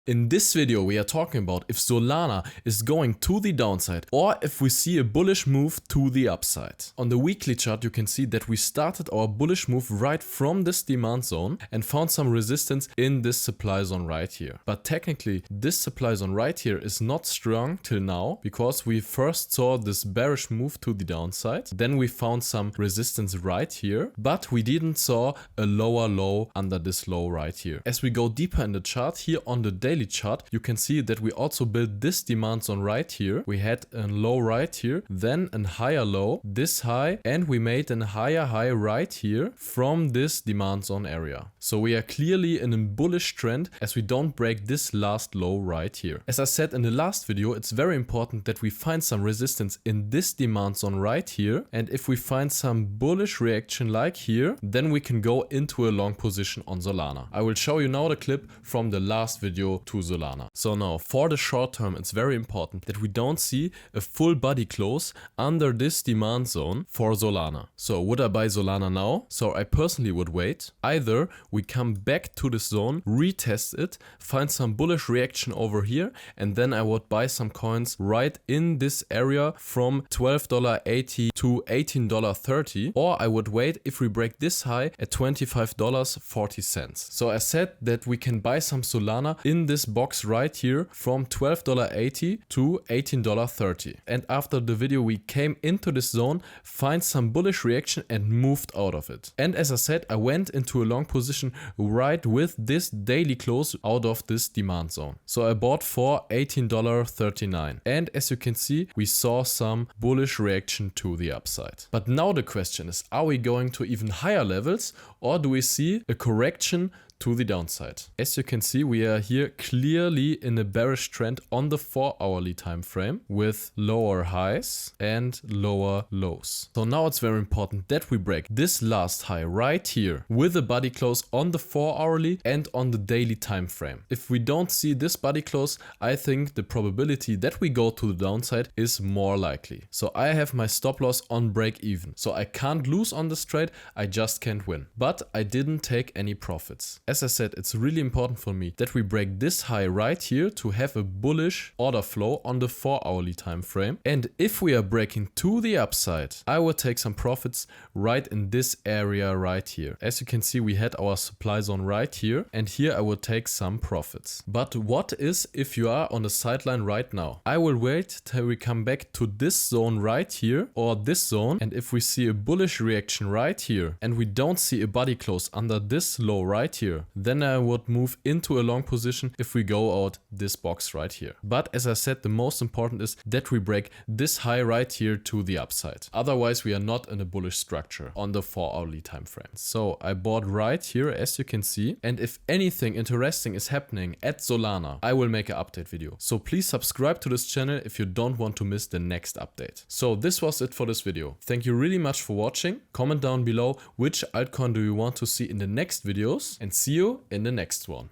In this video we are talking about if Solana is going to the downside or if we see a bullish move to the upside. On the weekly chart you can see that we started our bullish move right from this demand zone and found some resistance in this supply zone right here. But technically this supply zone right here is not strong till now because we first saw this bearish move to the downside. Then we found some resistance right here, but we didn't saw a lower low under this low right here. As we go deeper in the chart here on the daily chart, you can see that we also built this demand zone right here. We had a low right here, then a higher low, this high, and we made a higher high right here from this demand zone area. So we are clearly in a bullish trend as we don't break this last low right here. As I said in the last video, it's very important that we find some resistance in this demand zone right here. And if we find some bullish reaction like here, then we can go into a long position on Solana. I will show you now the clip from the last video to Solana. So now for the short term, it's very important that we don't see a full body close under this demand zone for Solana. So would I buy Solana now? So I personally would wait. Either we come back to this zone, retest it, find some bullish reaction over here, and then I would buy some coins right in this area from $12.80 to $18.30, or I would wait if we break this high at $25.40. So I said that we can buy some Solana in this box right here from $12.80 to $18.30. And after the video we came into this zone, find some bullish reaction and moved out of it. And as I said, I went into a long position right with this daily close out of this demand zone. So I bought for $18.39. And as you can see, we saw some bullish reaction to the upside. But now the question is, are we going to even higher levels or do we see a correction to the downside? As you can see, we are here clearly in a bearish trend on the 4-hourly time frame with lower highs and lower lows. So now it's very important that we break this last high right here with a body close on the 4-hourly and on the daily time frame. If we don't see this body close, I think the probability that we go to the downside is more likely. So I have my stop loss on break even. So I can't lose on this trade, I just can't win. But I didn't take any profits. As I said, it's really important for me that we break this high right here to have a bullish order flow on the 4-hourly time frame. And if we are breaking to the upside, I will take some profits right in this area right here. As you can see, we had our supply zone right here, and here I will take some profits. But what is if you are on the sideline right now? I will wait till we come back to this zone right here or this zone, and if we see a bullish reaction right here and we don't see a body close under this low right here, then I would move into a long position if we go out this box right here. But as I said, the most important is that we break this high right here to the upside. Otherwise we are not in a bullish structure on the 4-hourly time frame. So I bought right here, as you can see, and if anything interesting is happening at Solana, I will make an update video. So please subscribe to this channel if you don't want to miss the next update. So this was it for this video. Thank you really much for watching. Comment down below which altcoin do you want to see in the next videos, and see you in the next one.